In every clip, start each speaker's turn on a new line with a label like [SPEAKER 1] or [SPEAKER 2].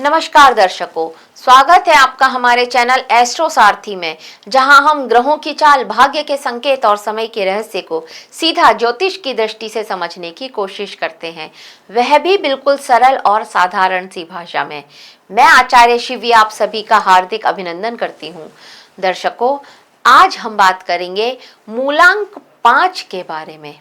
[SPEAKER 1] नमस्कार दर्शकों, स्वागत है आपका हमारे चैनल एस्ट्रो सारथी में, जहां हम ग्रहों की चाल, भाग्य के संकेत और समय के रहस्य को सीधा ज्योतिष की दृष्टि से समझने की कोशिश करते हैं, वह भी बिल्कुल सरल और साधारण सी भाषा में। मैं आचार्य शिवी आप सभी का हार्दिक अभिनंदन करती हूँ। दर्शकों, आज हम बात करेंगे मूलांक 5 के बारे में,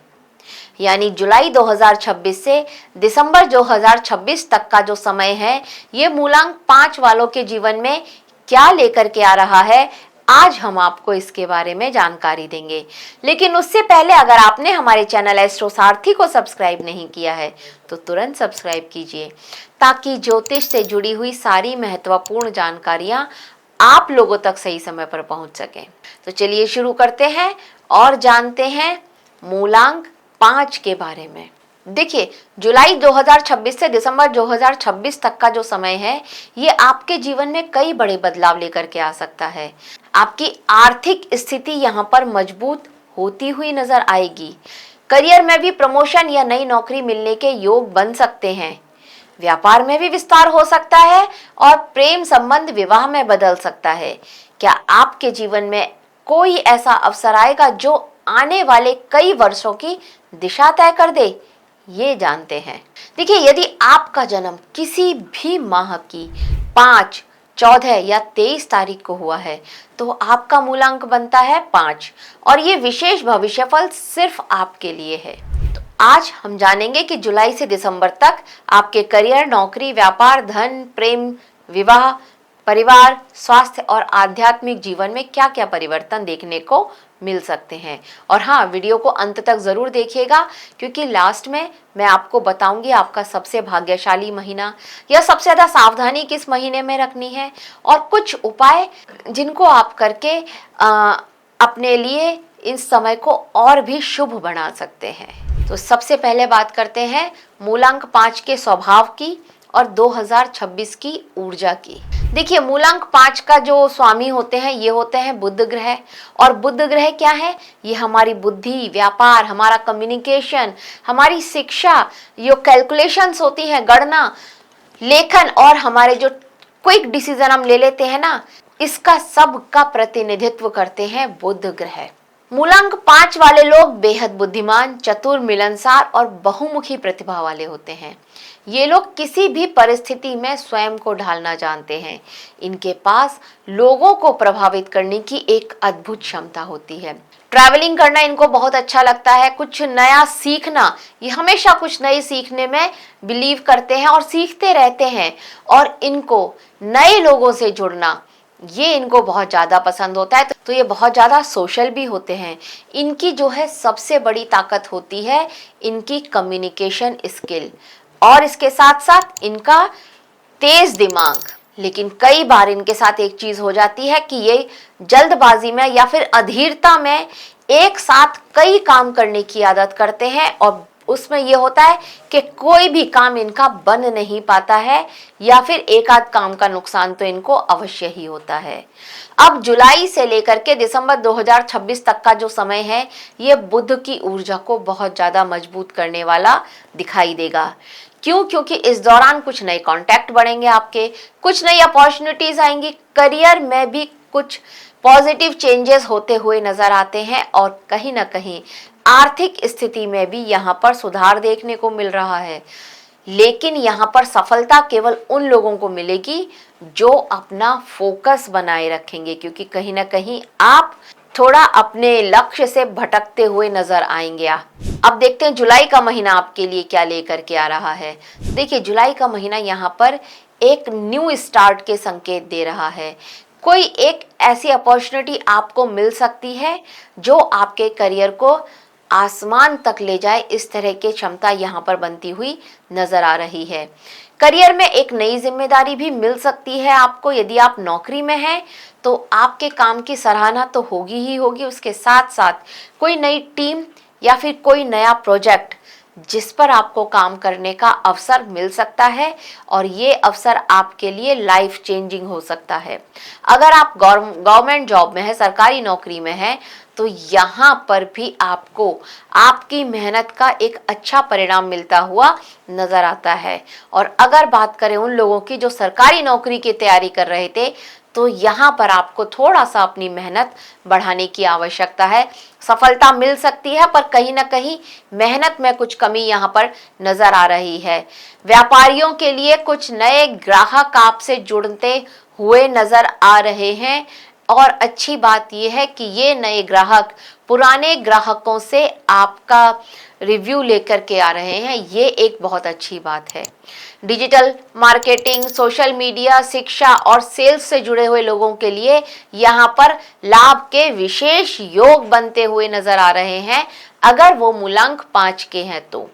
[SPEAKER 1] यानी जुलाई 2026 से दिसंबर 2026 तक का जो समय है, ये मूलांक 5 वालों के जीवन में क्या लेकर के आ रहा है, आज हम आपको इसके बारे में जानकारी देंगे। लेकिन उससे पहले अगर आपने हमारे चैनल एस्ट्रो सारथी को सब्सक्राइब नहीं किया है तो तुरंत सब्सक्राइब कीजिए, ताकि ज्योतिष से जुड़ी हुई सारी महत्वपूर्ण जानकारियां आप लोगों तक सही समय पर पहुंच सकें। तो चलिए शुरू करते हैं और जानते हैं मूलांक 5 के बारे में। देखिए, जुलाई 2026 से दिसंबर 2026 तक का जो समय है, ये आपके जीवन में कई बड़े बदलाव लेकर के आ सकता है। आपकी आर्थिक स्थिति यहाँ पर मजबूत होती हुई नजर आएगी। करियर में भी प्रमोशन या नई नौकरी मिलने के योग बन सकते हैं। व्यापार में भी विस्तार हो सकता है और प्रेम संबंध विवाह में बदल सकता है। क्या आपके जीवन में कोई ऐसा अवसर आएगा जो आने वाले कई वर्षों की दिशा तय कर दे, ये जानते हैं। देखिए, यदि आपका जन्म किसी भी माह की 5, 14 या 23 तारीख को हुआ है तो आपका मूलांक बनता है 5 और ये विशेष भविष्यफल सिर्फ आपके लिए है। तो आज हम जानेंगे कि जुलाई से दिसंबर तक आपके करियर, नौकरी, व्यापार, धन, प्रेम, विवाह, परिवार, स्वास्थ्य और आध्यात्मिक जीवन में क्या क्या परिवर्तन देखने को मिल सकते हैं। और हाँ, वीडियो को अंत तक जरूर देखिएगा, क्योंकि लास्ट में मैं आपको बताऊंगी आपका सबसे भाग्यशाली महीना या सबसे ज्यादा सावधानी किस महीने में रखनी है और कुछ उपाय जिनको आप करके अपने लिए इस समय को और भी शुभ बना सकते हैं। तो सबसे पहले बात करते हैं मूलांक 5 के स्वभाव की और 2026 की ऊर्जा की। देखिए, मूलांक 5 का जो स्वामी होते हैं, ये होते हैं बुध ग्रह। और बुध ग्रह क्या है? ये हमारी बुद्धि, व्यापार, हमारा कम्युनिकेशन, हमारी शिक्षा, जो कैलकुलेशंस होती हैं, गणना, लेखन और हमारे जो क्विक डिसीजन हम ले लेते हैं ना, इसका सब का प्रतिनिधित्व करते हैं बुध ग्रह। मूलांक 5 वाले लोग बेहद बुद्धिमान, चतुर, मिलनसार और बहुमुखी प्रतिभा वाले होते हैं। ये लोग किसी भी परिस्थिति में स्वयं को ढालना जानते हैं। इनके पास लोगों को प्रभावित करने की एक अद्भुत क्षमता होती है। ट्रैवलिंग करना इनको बहुत अच्छा लगता है, कुछ नया सीखना, ये हमेशा कुछ नए सीखने में बिलीव करते हैं और सीखते रहते हैं। और इनको नए लोगों से जुड़ना, ये इनको बहुत ज़्यादा पसंद होता है। तो ये बहुत ज़्यादा सोशल भी होते हैं। इनकी जो है सबसे बड़ी ताकत होती है इनकी कम्युनिकेशन स्किल और इसके साथ साथ इनका तेज दिमाग। लेकिन कई बार इनके साथ एक चीज हो जाती है कि ये जल्दबाजी में या फिर अधीरता में एक साथ कई काम करने की आदत करते हैं और उसमें यह होता है कि कोई भी काम इनका बन नहीं पाता है या फिर एक आध काम का नुकसान तो इनको अवश्य ही होता है। अब जुलाई से लेकर के दिसंबर 2026 तक का जो समय है, ये बुध की ऊर्जा को बहुत ज्यादा मजबूत करने वाला दिखाई देगा। क्यों? क्योंकि इस दौरान कुछ नए कॉन्टैक्ट बढ़ेंगे आपके, कुछ नई अपॉर्चुनिटीज आएंगी, करियर में भी कुछ पॉजिटिव चेंजेस होते हुए नजर आते हैं और कहीं ना कहीं आर्थिक स्थिति में भी यहाँ पर सुधार देखने को मिल रहा है। लेकिन यहाँ पर सफलता केवल उन लोगों को मिलेगी जो अपना फोकस बनाए रखेंगे, क्योंकि कहीं ना कहीं आप थोड़ा अपने लक्ष्य से भटकते हुए नजर आएंगे। अब देखते हैं जुलाई का महीना आपके लिए क्या लेकर के आ रहा है। देखिए, जुलाई का महीना यहाँ पर एक न्यू स्टार्ट के संकेत दे रहा है। कोई एक ऐसी अपॉर्चुनिटी आपको मिल सकती है जो आपके करियर को आसमान तक ले जाए, इस तरह की क्षमता यहाँ पर बनती हुई नजर आ रही है। करियर में एक नई जिम्मेदारी भी मिल सकती है आपको। यदि आप नौकरी में हैं तो आपके काम की सराहना तो होगी ही होगी, उसके साथ साथ कोई नई टीम या फिर कोई नया प्रोजेक्ट जिस पर आपको काम करने का अवसर मिल सकता है और ये अवसर आपके लिए लाइफ चेंजिंग हो सकता है। अगर आप गवर्नमेंट जॉब में है, सरकारी नौकरी में है, तो यहाँ पर भी आपको आपकी मेहनत का एक अच्छा परिणाम मिलता हुआ नजर आता है। और अगर बात करें उन लोगों की जो सरकारी नौकरी की तैयारी कर रहे थे, तो यहाँ पर आपको थोड़ा सा अपनी मेहनत बढ़ाने की आवश्यकता है। सफलता मिल सकती है, पर कहीं ना कहीं मेहनत में कुछ कमी यहाँ पर नजर आ रही है। व्यापारियों के लिए कुछ नए ग्राहक आपसे जुड़ते हुए नजर आ रहे हैं, और अच्छी बात यह है कि ये नए ग्राहक पुराने ग्राहकों से आपका रिव्यू लेकर के आ रहे हैं। ये एक बहुत अच्छी बात है। डिजिटल मार्केटिंग, सोशल मीडिया, शिक्षा और सेल्स से जुड़े हुए लोगों के लिए यहाँ पर लाभ के विशेष योग बनते हुए नजर आ रहे हैं, अगर वो मूलांक 5 के हैं तो।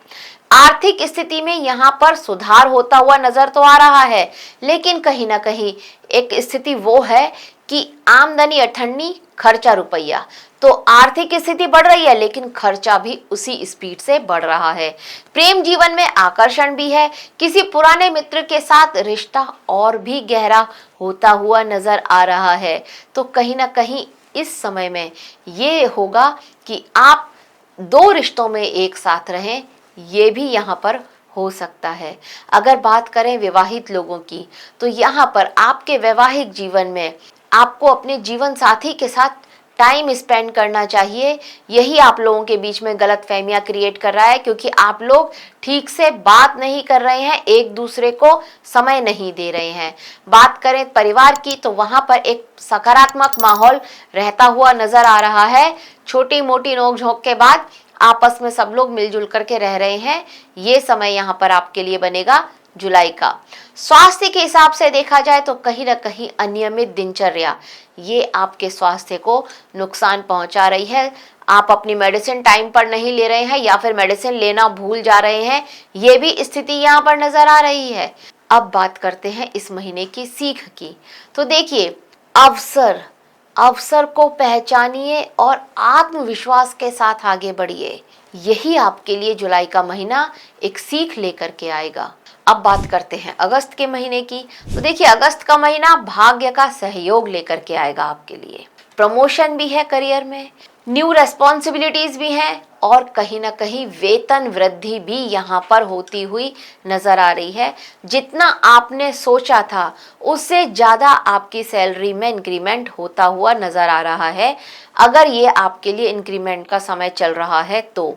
[SPEAKER 1] आर्थिक स्थिति में यहाँ पर सुधार होता हुआ नजर तो आ रहा है, लेकिन कहीं ना कहीं एक स्थिति वो है कि आमदनी अठन्नी, खर्चा रुपया। तो आर्थिक स्थिति बढ़ रही है, लेकिन खर्चा भी उसी स्पीड से बढ़ रहा है। प्रेम जीवन में आकर्षण भी है, किसी पुराने मित्र के साथ रिश्ता और भी गहरा होता हुआ नजर आ रहा है। तो कहीं ना कहीं इस समय में ये होगा कि आप 2 रिश्तों में एक साथ रहें, ये भी यहाँ पर हो सकता है। अगर बात करें विवाहित लोगों की, तो यहाँ पर आपके वैवाहिक जीवन में आपको अपने जीवन साथी के साथ टाइम स्पेंड करना चाहिए। यही आप लोगों के बीच में गलतफहमियां क्रिएट कर रहा है, क्योंकि आप लोग ठीक से बात नहीं कर रहे हैं, एक दूसरे को समय नहीं दे रहे हैं। बात करें परिवार की, तो वहां पर एक सकारात्मक माहौल रहता हुआ नजर आ रहा है। छोटी मोटी नोकझोंक के बाद आपस में सब लोग मिलजुल करके रह रहे हैं। ये समय यहाँ पर आपके लिए बनेगा जुलाई का। स्वास्थ्य के हिसाब से देखा जाए तो कहीं ना कहीं अनियमित दिनचर्या ये आपके स्वास्थ्य को नुकसान पहुंचा रही है। आप अपनी मेडिसिन टाइम पर नहीं ले रहे हैं, या फिर मेडिसिन लेना भूल जा रहे हैं, ये भी स्थिति यहाँ पर नजर आ रही है। अब बात करते हैं इस महीने की सीख की। तो देखिए, अवसर को पहचानिए और आत्मविश्वास के साथ आगे बढ़िए। यही आपके लिए जुलाई का महीना एक सीख लेकर के आएगा। अब बात करते हैं अगस्त के महीने की। तो देखिए, अगस्त का महीना भाग्य का सहयोग लेकर के आएगा आपके लिए। प्रमोशन भी है करियर में, न्यू रेस्पॉन्सिबिलिटीज भी हैं, और कहीं ना कहीं वेतन वृद्धि भी यहाँ पर होती हुई नजर आ रही है। जितना आपने सोचा था उससे ज़्यादा आपकी सैलरी में इंक्रीमेंट होता हुआ नजर आ रहा है, अगर ये आपके लिए इंक्रीमेंट का समय चल रहा है तो।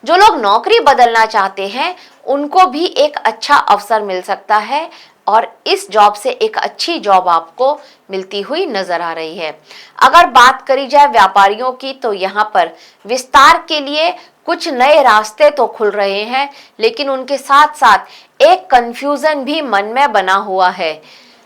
[SPEAKER 1] जो लोग नौकरी बदलना चाहते हैं उनको भी एक अच्छा अवसर मिल सकता है, और इस जॉब से एक अच्छी जॉब आपको मिलती हुई नजर आ रही है। अगर बात करी जाए व्यापारियों की, तो यहाँ पर विस्तार के लिए कुछ नए रास्ते तो खुल रहे हैं, लेकिन उनके साथ साथ एक कंफ्यूजन भी मन में बना हुआ है।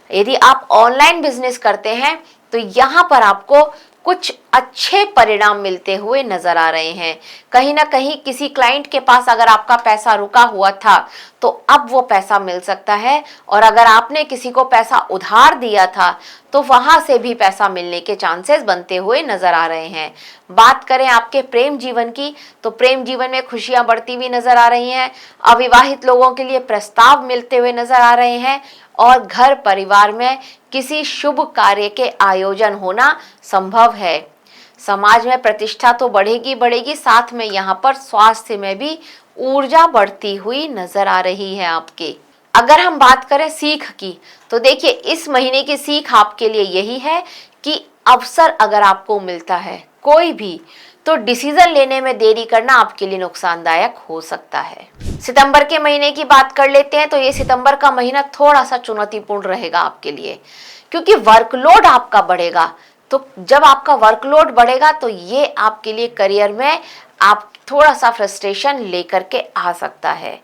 [SPEAKER 1] यदि आप ऑनलाइन बिजनेस करते हैं तो यहाँ पर आपको कुछ अच्छे परिणाम मिलते हुए नजर आ रहे हैं। कहीं ना कहीं किसी क्लाइंट के पास अगर आपका पैसा रुका हुआ था तो अब वो पैसा मिल सकता है, और अगर आपने किसी को पैसा उधार दिया था तो वहां से भी पैसा मिलने के चांसेस बनते हुए नजर आ रहे हैं। बात करें आपके प्रेम जीवन की, तो प्रेम जीवन में खुशियां बढ़ती हुई नजर आ रही हैं। अविवाहित लोगों के लिए प्रस्ताव मिलते हुए नजर आ रहे हैं, और घर परिवार में किसी शुभ कार्य के आयोजन होना संभव है। समाज में प्रतिष्ठा तो बढ़ेगी, साथ में यहाँ पर स्वास्थ्य में भी ऊर्जा बढ़ती हुई नजर आ रही है आपके। अगर हम बात करें सीख की, तो देखिए, इस महीने की सीख आपके लिए यही है कि अवसर अगर आपको मिलता है कोई भी, तो डिसीजन लेने में देरी करना आपके लिए नुकसानदायक हो सकता है। सितंबर के महीने की बात कर लेते हैं। तो ये सितंबर का महीना थोड़ा सा चुनौतीपूर्ण रहेगा आपके लिए, क्योंकि वर्कलोड आपका बढ़ेगा। तो जब आपका वर्कलोड बढ़ेगा तो ये आपके लिए करियर में आप थोड़ा सा फ्रस्ट्रेशन लेकर के आ सकता है।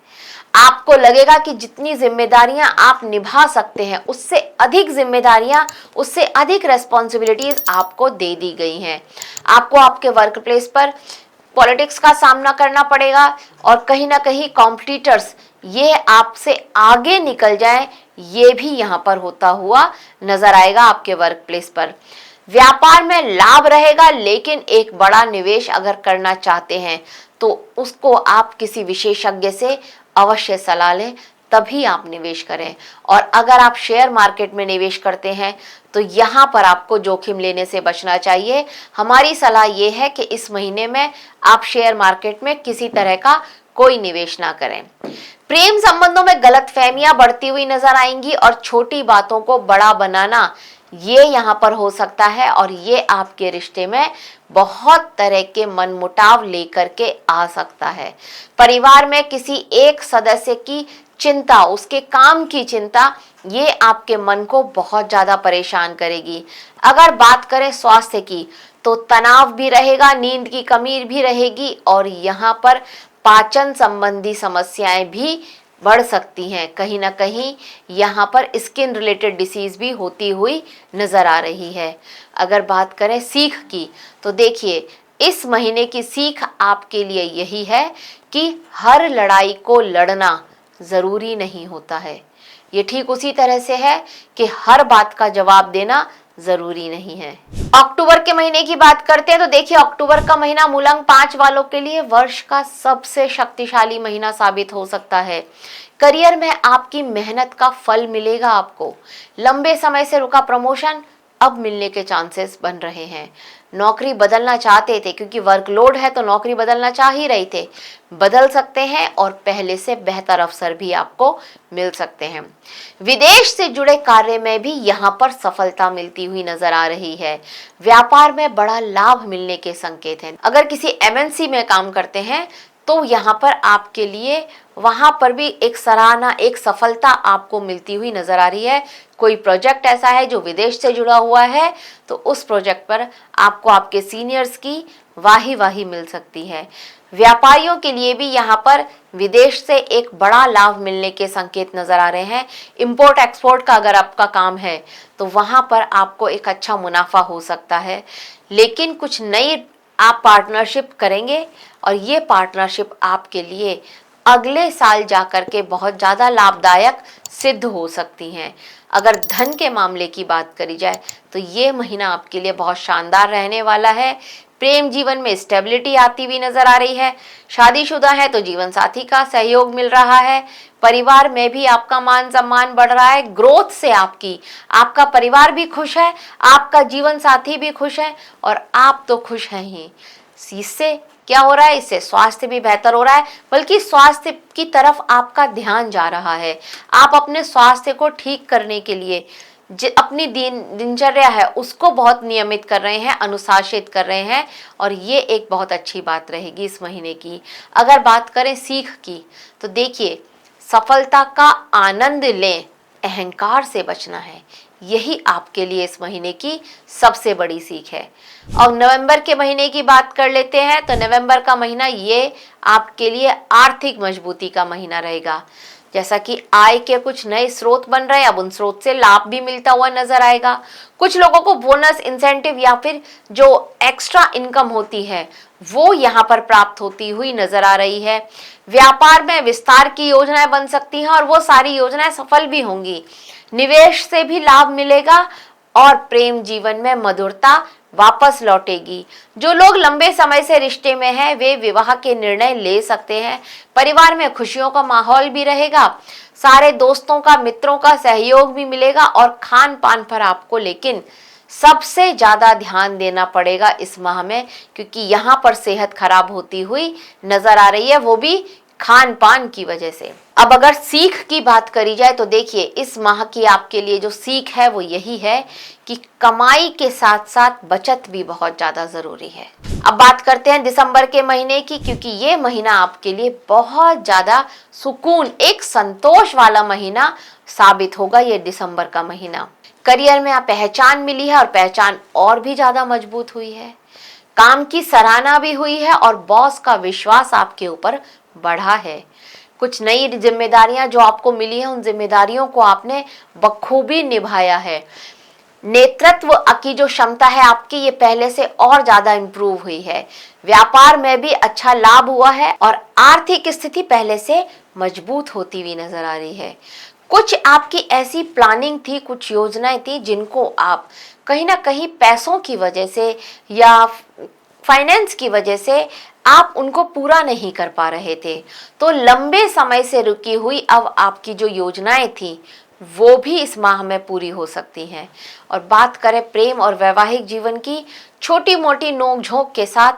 [SPEAKER 1] आपको लगेगा कि जितनी जिम्मेदारियां आप निभा सकते हैं उससे अधिक जिम्मेदारियां, उससे अधिक रेस्पॉन्सिबिलिटीज आपको दे दी गई हैं। आपको आपके वर्क प्लेस पर पॉलिटिक्स का सामना करना पड़ेगा, और कहीं ना कहीं कॉम्पिटिटर्स ये आपसे आगे निकल जाएं, ये भी यहाँ पर होता हुआ नजर आएगा आपके वर्क प्लेस पर। व्यापार में लाभ रहेगा, लेकिन एक बड़ा निवेश अगर करना चाहते हैं तो उसको आप किसी विशेषज्ञ से अवश्य सलाह लें, तभी आप निवेश करें। और अगर आप शेयर मार्केट में निवेश करते हैं तो यहाँ पर आपको जोखिम लेने से बचना चाहिए। हमारी सलाह ये है कि इस महीने में आप शेयर मार्केट में किसी तरह का कोई निवेश ना करें। प्रेम संबंधों में गलतफहमियां बढ़ती हुई नजर आएंगी और छोटी बातों को बड़ा बनाना ये यहाँ पर हो सकता है, और ये आपके रिश्ते में बहुत तरह के मनमुटाव लेकर के आ सकता है। परिवार में किसी एक सदस्य की चिंता, उसके काम की चिंता, ये आपके मन को बहुत ज्यादा परेशान करेगी। अगर बात करें स्वास्थ्य की तो तनाव भी रहेगा, नींद की कमी भी रहेगी, और यहाँ पर पाचन संबंधी समस्याएं भी बढ़ सकती हैं। कहीं ना कहीं यहाँ पर स्किन रिलेटेड डिसीज भी होती हुई नजर आ रही है। अगर बात करें सीख की तो देखिए, इस महीने की सीख आपके लिए यही है कि हर लड़ाई को लड़ना जरूरी नहीं होता है। ये ठीक उसी तरह से है कि हर बात का जवाब देना जरूरी नहीं है। अक्टूबर के महीने की बात करते हैं तो देखिए, अक्टूबर का महीना मूलांक 5 वालों के लिए वर्ष का सबसे शक्तिशाली महीना साबित हो सकता है। करियर में आपकी मेहनत का फल मिलेगा आपको। लंबे समय से रुका प्रमोशन अब मिलने के चांसेस बन रहे हैं। नौकरी बदलना चाहते थे, क्योंकि वर्कलोड है तो नौकरी बदलना चाह ही रहे थे, बदल सकते हैं और पहले से बेहतर अवसर भी आपको मिल सकते हैं। विदेश से जुड़े कार्य में भी यहाँ पर सफलता मिलती हुई नजर आ रही है। व्यापार में बड़ा लाभ मिलने के संकेत हैं। अगर किसी एमएनसी में काम करते हैं तो यहाँ पर आपके लिए वहां पर भी एक सराहना, एक सफलता आपको मिलती हुई नजर आ रही है। कोई प्रोजेक्ट ऐसा है जो विदेश से जुड़ा हुआ है तो उस प्रोजेक्ट पर आपको आपके सीनियर्स की वाही वाही मिल सकती है। व्यापारियों के लिए भी यहाँ पर विदेश से एक बड़ा लाभ मिलने के संकेत नजर आ रहे हैं। इंपोर्ट एक्सपोर्ट का अगर आपका काम है तो वहां पर आपको एक अच्छा मुनाफा हो सकता है। लेकिन कुछ नई आप पार्टनरशिप करेंगे और ये पार्टनरशिप आपके लिए अगले साल जाकर के बहुत ज़्यादा लाभदायक सिद्ध हो सकती हैं। अगर धन के मामले की बात करी जाए तो ये महीना आपके लिए बहुत शानदार रहने वाला है। प्रेम जीवन में स्टेबिलिटी आती हुई नजर आ रही है। शादीशुदा है तो जीवन साथी का सहयोग मिल रहा है। परिवार में भी आपका मान सम्मान बढ़ रहा है। ग्रोथ से आपका परिवार भी खुश है, आपका जीवन साथी भी खुश है, और आप तो खुश हैं ही। इससे क्या हो रहा है, इससे स्वास्थ्य भी बेहतर हो रहा है, बल्कि स्वास्थ्य की तरफ आपका ध्यान जा रहा है। आप अपने स्वास्थ्य को ठीक करने के लिए अपनी दिनचर्या है उसको बहुत नियमित कर रहे हैं, अनुशासित कर रहे हैं, और ये एक बहुत अच्छी बात रहेगी इस महीने की। अगर बात करें सीख की तो देखिए, सफलता का आनंद लें, अहंकार से बचना है। यही आपके लिए इस महीने की सबसे बड़ी सीख है। और नवंबर के महीने की बात कर लेते हैं तो नवंबर का महीना ये आपके लिए आर्थिक मजबूती का महीना रहेगा। जैसा कि आय के कुछ नए स्रोत बन रहे हैं, अब उन स्रोत से लाभ भी मिलता हुआ नजर आएगा। कुछ लोगों को बोनस, इंसेंटिव या फिर जो एक्स्ट्रा इनकम होती है वो यहाँ पर प्राप्त होती हुई नजर आ रही है। व्यापार में विस्तार की योजनाएं बन सकती हैं और वो सारी योजनाएं सफल भी होंगी। निवेश से भी लाभ मिलेगा और प्रेम जीवन में मधुरता वापस लौटेगी। जो लोग लंबे समय से रिश्ते में हैं वे विवाह के निर्णय ले सकते हैं। परिवार में खुशियों का माहौल भी रहेगा। सारे दोस्तों का, मित्रों का सहयोग भी मिलेगा। और खान पान पर आपको लेकिन सबसे ज्यादा ध्यान देना पड़ेगा इस माह में, क्योंकि यहाँ पर सेहत खराब होती हुई नजर आ रही है, वो भी खान पान की वजह से। अब अगर सीख की बात करी जाए तो देखिए, इस माह की आपके लिए जो सीख है वो यही है कि कमाई के साथ साथ बचत भी बहुत ज्यादा जरूरी है। अब बात करते हैं दिसंबर के महीने की, क्योंकि ये महीना आपके लिए बहुत ज्यादा सुकून, एक संतोष वाला महीना साबित होगा। ये दिसंबर का महीना करियर में आप पहचान मिली है और पहचान और भी ज्यादा मजबूत हुई है। काम की सराहना भी हुई है और बॉस का विश्वास आपके ऊपर बढ़ा है। कुछ नई जिम्मेदारियां जो आपको मिली हैं उन जिम्मेदारियों को आपने बखूबी निभाया है। नेतृत्व की जो क्षमता है आपकी, ये पहले से और ज्यादा इंप्रूव हुई है। व्यापार में भी अच्छा लाभ हुआ है और आर्थिक स्थिति पहले से मजबूत होती हुई नजर आ रही है। कुछ आपकी ऐसी प्लानिंग थी, कुछ योजनाएं थी जिनको आप कहीं ना कहीं पैसों की वजह से या फाइनेंस की वजह से आप उनको पूरा नहीं कर पा रहे थे। तो लंबे समय से रुकी हुई अब आपकी जो योजनाएं थी वो भी इस माह में पूरी हो सकती हैं। और बात करें प्रेम और वैवाहिक जीवन की, छोटी मोटी नोक-झोंक के साथ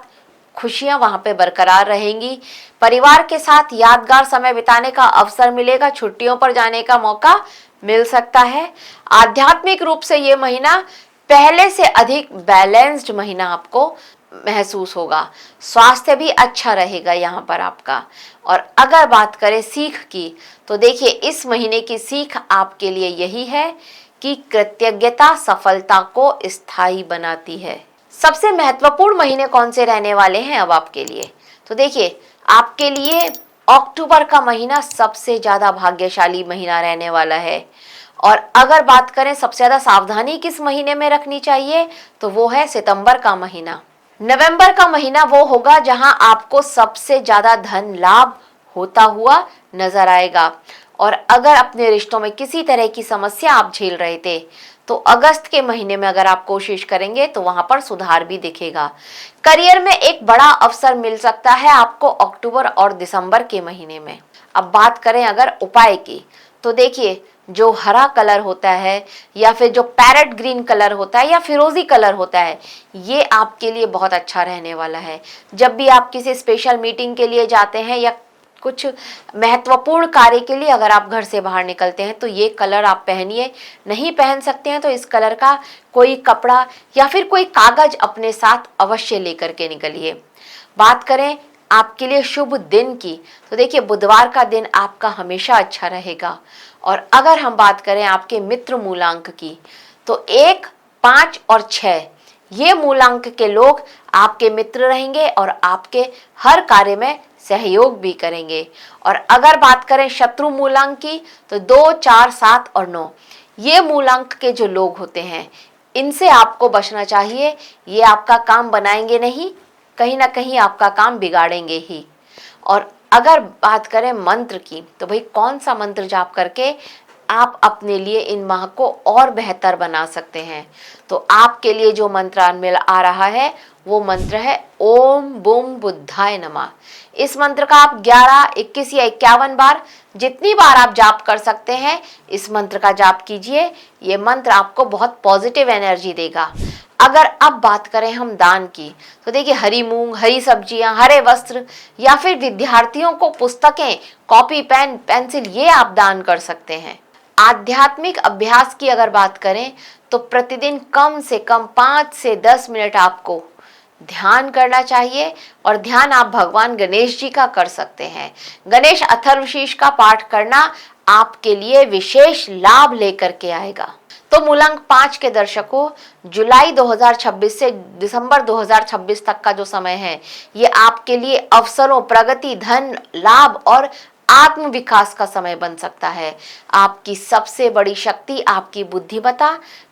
[SPEAKER 1] खुशियां वहां पे बरकरार रहेंगी। परिवार के साथ यादगार समय बिताने का अवसर मिलेगा, छुट्टियों पर जाने का मौका मिल सकता है। आध्यात्मिक रूप से ये महीना पहले से अधिक बैलेंस्ड महीना आपको महसूस होगा। स्वास्थ्य भी अच्छा रहेगा यहाँ पर आपका। और अगर बात करें सीख की, तो देखिए इस महीने की सीख आपके लिए यही है कि कृतज्ञता सफलता को स्थायी बनाती है। सबसे महत्वपूर्ण महीने कौन से रहने वाले हैं अब आपके लिए? तो देखिए आपके लिए अक्टूबर का महीना सबसे ज्यादा भाग्यशाली महीना रहने वाला है। और अगर बात करें सबसे ज्यादा सावधानी किस महीने में रखनी चाहिए, तो वो है सितंबर का महीना। नवंबर का महीना वो होगा जहां आपको सबसे ज्यादा धन लाभ होता हुआ नजर आएगा। और अगर अपने रिश्तों में किसी तरह की समस्या आप झेल रहे थे, तो अगस्त के महीने में अगर आप कोशिश करेंगे तो वहां पर सुधार भी दिखेगा। करियर में एक बड़ा अवसर मिल सकता है आपको अक्टूबर और दिसंबर के महीने में। अब बात करें अगर उपाय की, तो देखिए जो हरा कलर होता है या फिर जो पैरेट ग्रीन कलर होता है या फिरोजी कलर होता है, ये आपके लिए बहुत अच्छा रहने वाला है। जब भी आप किसी स्पेशल मीटिंग के लिए जाते हैं या कुछ महत्वपूर्ण कार्य के लिए अगर आप घर से बाहर निकलते हैं, तो ये कलर आप पहनिए। नहीं पहन सकते हैं तो इस कलर का कोई कपड़ा या फिर कोई कागज अपने साथ अवश्य लेकर के निकलिए। बात करें आपके लिए शुभ दिन की, तो देखिए बुधवार का दिन आपका हमेशा अच्छा रहेगा। और अगर हम बात करें आपके मित्र मूलांक की, तो 1, 5 और 6 ये मूलांक के लोग आपके मित्र रहेंगे और आपके हर कार्य में सहयोग भी करेंगे। और अगर बात करें शत्रु मूलांक की, तो 2, 4, 7 और 9 ये मूलांक के जो लोग होते हैं, इनसे आपको बचना चाहिए। ये आपका काम बनाएंगे नहीं, कहीं ना कहीं आपका काम बिगाड़ेंगे ही। और अगर बात करें मंत्र की, तो भाई कौन सा मंत्र जाप करके आप अपने लिए इन माह को और बेहतर बना सकते हैं? तो आपके लिए जो मंत्र मिल आ रहा है वो मंत्र है ओम बूम बुद्धाय नमः। इस मंत्र का आप 11, 21 या 51 बार, जितनी बार आप जाप कर सकते हैं, इस मंत्र का जाप कीजिए। ये मंत्र आपको बहुत पॉजिटिव एनर्जी देगा। अगर अब बात करें हम दान की, तो देखिए हरी मूंग, हरी सब्जियां, हरे वस्त्र या फिर विद्यार्थियों को पुस्तकें, कॉपी, पेन, पेंसिल ये आप दान कर सकते हैं। आध्यात्मिक अभ्यास की अगर बात करें, तो प्रतिदिन कम से कम 5 से 10 मिनट आपको ध्यान करना चाहिए। और ध्यान आप भगवान गणेश जी का कर सकते हैं। गणेश अथर्वशीष का पाठ करना आपके लिए विशेष लाभ लेकर के आएगा। तो मूलांक 5 के दर्शकों, जुलाई 2026 से दिसंबर 2026 तक का जो समय है, ये आपके लिए अवसरों, प्रगति, धन, लाभ और आत्म विकास का समय बन सकता है। आपकी सबसे बड़ी शक्ति आपकी बुद्धिमत्ता,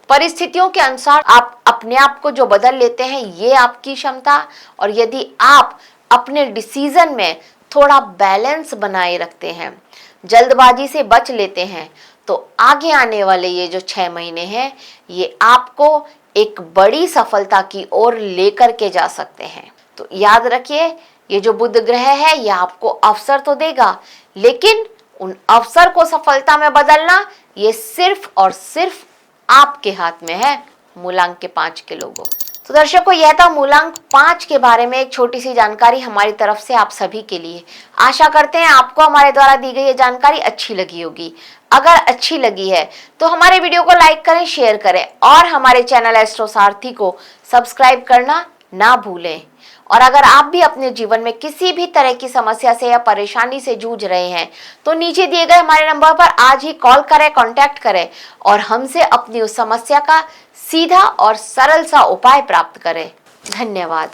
[SPEAKER 1] परिस्थितियों के अनुसार आप अपने आप को जो बदल लेते हैं, ये आपकी क्षमता। और यदि आप अपने डिसीजन में थोड़ा बैलेंस बनाए रखते हैं, जल्दबाजी से बच लेते हैं, तो आगे आने वाले ये जो 6 महीने हैं, ये आपको एक बड़ी सफलता की ओर लेकर के जा सकते हैं। तो याद रखिए, ये जो बुध ग्रह है ये आपको अवसर तो देगा, लेकिन उन अवसर को सफलता में बदलना ये सिर्फ और सिर्फ आपके हाथ में है, मूलांक के 5 के लोगों। तो दर्शकों, यह था मूलांक 5 के बारे में एक छोटी सी जानकारी हमारी तरफ से आप सभी के लिए। आशा करते हैं आपको हमारे द्वारा दी गई ये जानकारी अच्छी लगी होगी। अगर अच्छी लगी है तो हमारे वीडियो को लाइक करें, शेयर करें और हमारे चैनल एस्ट्रो सारथी को सब्सक्राइब करना ना भूलें। और अगर आप भी अपने जीवन में किसी भी तरह की समस्या से या परेशानी से जूझ रहे हैं, तो नीचे दिए गए हमारे नंबर पर आज ही कॉल करें, कांटेक्ट करें और हमसे अपनी उस समस्या का सीधा और सरल सा उपाय प्राप्त करें। धन्यवाद।